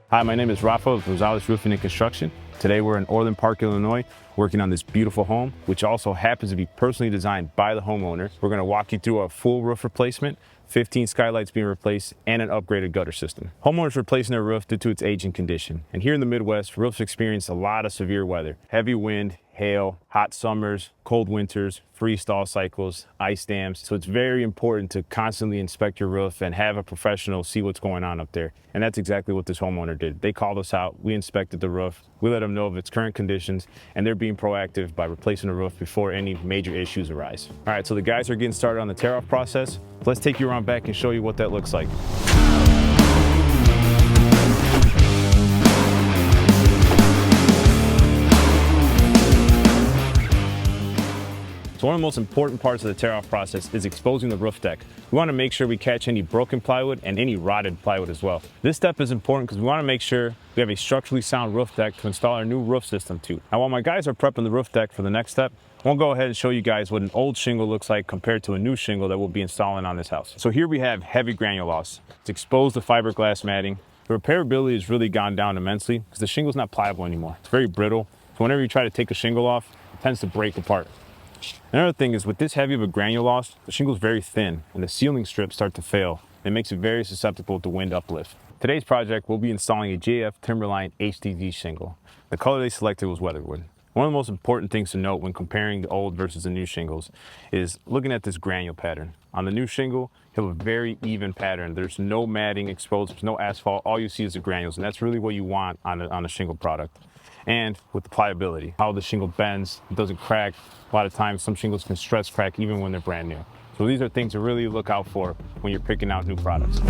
Hi, my name is Rafa of Rosales Roofing and Construction. Today we're in Orland Park, Illinois, working on this beautiful home, which also happens to be personally designed by the homeowner. We're going to walk you through a full roof replacement, 15 skylights being replaced, and an upgraded gutter system. Homeowners replacing their roof due to its aging condition. And here in the Midwest, roofs experience a lot of severe weather. Heavy wind, hail, hot summers, cold winters, freeze-thaw cycles, ice dams. So it's very important to constantly inspect your roof and have a professional see what's going on up there. And that's exactly what this homeowner did. They called us out, we inspected the roof, we let them know of its current conditions, and they're being proactive by replacing the roof before any major issues arise. All right, so the guys are getting started on the tear-off process. Let's take you around back and show you what that looks like. So one of the most important parts of the tear-off process is exposing the roof deck. We want to make sure we catch any broken plywood and any rotted plywood as well. This step is important because we want to make sure we have a structurally sound roof deck to install our new roof system to. Now while my guys are prepping the roof deck for the next step, we'll go ahead and show you guys what an old shingle looks like compared to a new shingle that we'll be installing on this house. So here we have heavy granule loss. It's exposed to fiberglass matting. The repairability has really gone down immensely because the shingle's not pliable anymore. It's very brittle. So whenever you try to take a shingle off, it tends to break apart. Another thing is with this heavy of a granule loss, the shingle is very thin and the ceiling strips start to fail. It makes it very susceptible to wind uplift. Today's project, we'll be installing a GAF Timberline HDZ shingle. The color they selected was Weatherwood. One of the most important things to note when comparing the old versus the new shingles is looking at this granule pattern. On the new shingle, you have a very even pattern. There's no matting exposed, there's no asphalt. All you see is the granules, and that's really what you want on a shingle product. And with the pliability, how the shingle bends, it doesn't crack. A lot of times some shingles can stress crack even when they're brand new. So these are things to really look out for when you're picking out new products.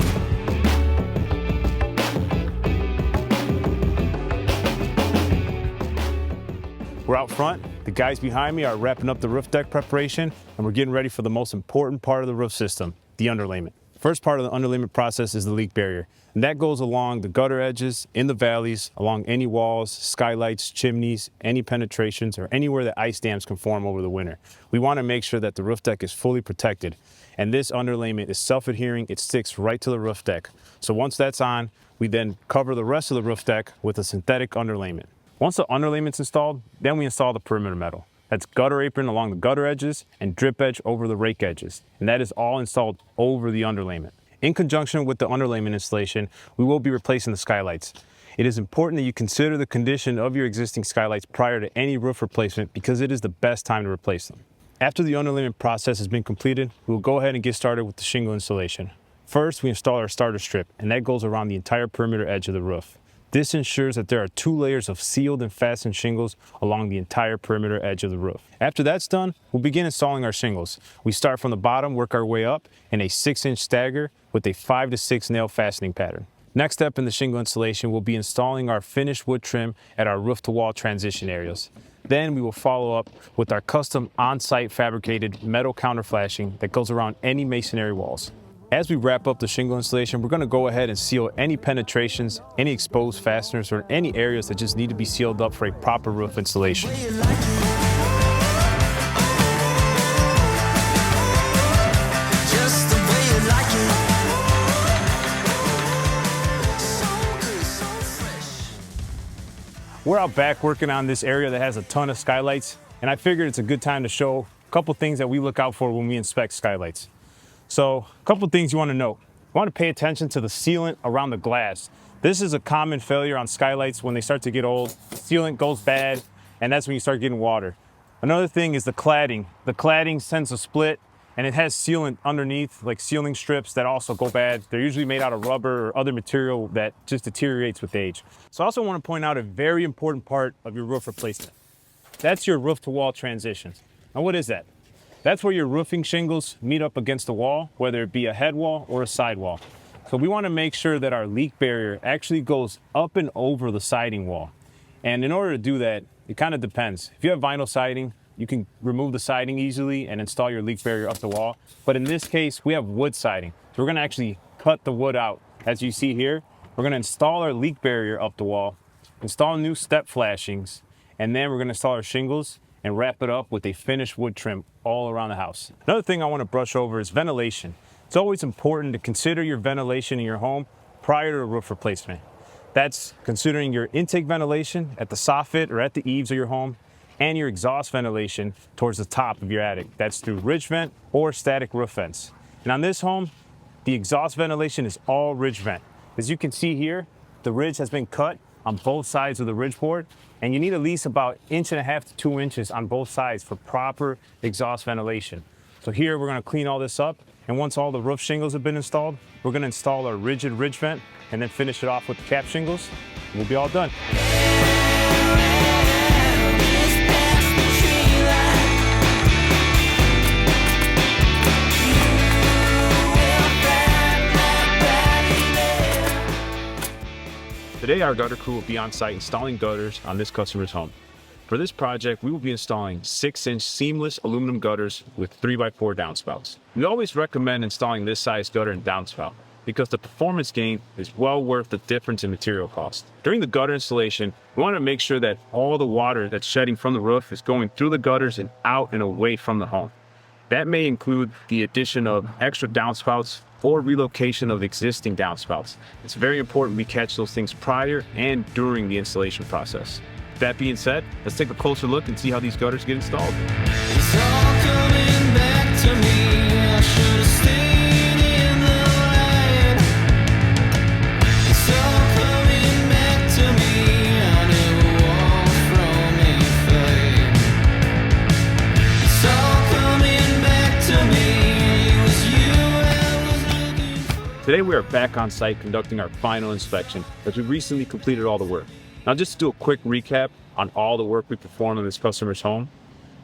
We're out front, the guys behind me are wrapping up the roof deck preparation, and we're getting ready for the most important part of the roof system, the underlayment. First part of the underlayment process is the leak barrier, and that goes along the gutter edges, in the valleys, along any walls, skylights, chimneys, any penetrations, or anywhere that ice dams can form over the winter. We want to make sure that the roof deck is fully protected, and this underlayment is self-adhering. It sticks right to the roof deck. So once that's on, we then cover the rest of the roof deck with a synthetic underlayment. Once the underlayment's installed, then we install the perimeter metal. That's gutter apron along the gutter edges and drip edge over the rake edges. And that is all installed over the underlayment. In conjunction with the underlayment installation, we will be replacing the skylights. It is important that you consider the condition of your existing skylights prior to any roof replacement because it is the best time to replace them. After the underlayment process has been completed, we will go ahead and get started with the shingle installation. First, we install our starter strip, and that goes around the entire perimeter edge of the roof. This ensures that there are 2 layers of sealed and fastened shingles along the entire perimeter edge of the roof. After that's done, we'll begin installing our shingles. We start from the bottom, work our way up in a 6-inch stagger with a 5 to 6 nail fastening pattern. Next step in the shingle installation will be installing our finished wood trim at our roof-to-wall transition areas. Then we will follow up with our custom on-site fabricated metal counterflashing that goes around any masonry walls. As we wrap up the shingle installation, we're going to go ahead and seal any penetrations, any exposed fasteners, or any areas that just need to be sealed up for a proper roof installation. We're out back working on this area that has a ton of skylights, and I figured it's a good time to show a couple things that we look out for when we inspect skylights. So a couple things you want to know. You want to pay attention to the sealant around the glass. This is a common failure on skylights when they start to get old. The sealant goes bad, and that's when you start getting water. Another thing is the cladding. The cladding tends to split, and it has sealant underneath, like sealing strips that also go bad. They're usually made out of rubber or other material that just deteriorates with age. So I also want to point out a very important part of your roof replacement. That's your roof-to-wall transition. Now what is that? That's where your roofing shingles meet up against the wall, whether it be a head wall or a side wall. So we want to make sure that our leak barrier actually goes up and over the siding wall. And in order to do that, it kind of depends. If you have vinyl siding, you can remove the siding easily and install your leak barrier up the wall. But in this case, we have wood siding. So we're going to actually cut the wood out. As you see here, we're going to install our leak barrier up the wall, install new step flashings, and then we're going to install our shingles and wrap it up with a finished wood trim all around the house. Another thing I want to brush over is ventilation. It's always important to consider your ventilation in your home prior to a roof replacement. That's considering your intake ventilation at the soffit or at the eaves of your home, and your exhaust ventilation towards the top of your attic. That's through ridge vent or static roof vents. And on this home, the exhaust ventilation is all ridge vent. As you can see here, the ridge has been cut on both sides of the ridge board, and you need at least about 1.5 to 2 inches on both sides for proper exhaust ventilation. So here we're gonna clean all this up, and once all the roof shingles have been installed, we're gonna install our rigid ridge vent and then finish it off with the cap shingles. We'll be all done. Today, our gutter crew will be on site installing gutters on this customer's home. For this project, we will be installing 6-inch seamless aluminum gutters with 3x4 downspouts. We always recommend installing this size gutter and downspout because the performance gain is well worth the difference in material cost. During the gutter installation, we want to make sure that all the water that's shedding from the roof is going through the gutters and out and away from the home. That may include the addition of extra downspouts or relocation of existing downspouts. It's very important we catch those things prior and during the installation process. That being said, let's take a closer look and see how these gutters get installed. It's all coming back to me. I should have stayed in the light. It's all coming back to me. I never walked from a fight. It's all coming back to me. It was you I was looking for. Today we are back on site conducting our final inspection as we recently completed all the work. Now just to do a quick recap on all the work we performed on this customer's home.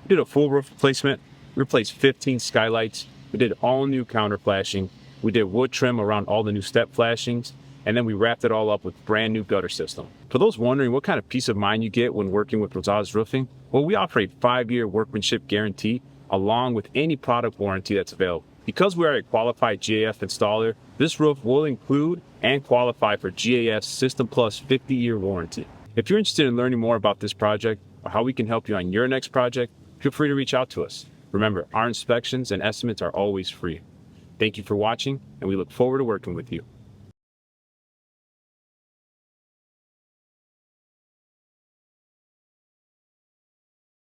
We did a full roof replacement, we replaced 15 skylights, we did all new counter flashing, we did wood trim around all the new step flashings, and then we wrapped it all up with brand new gutter system. For those wondering what kind of peace of mind you get when working with Rosales Roofing, well, we offer a 5-year workmanship guarantee along with any product warranty that's available. Because we are a qualified GAF installer, this roof will include and qualify for GAF's System Plus 50-year warranty. If you're interested in learning more about this project or how we can help you on your next project, feel free to reach out to us. Remember, our inspections and estimates are always free. Thank you for watching, and we look forward to working with you.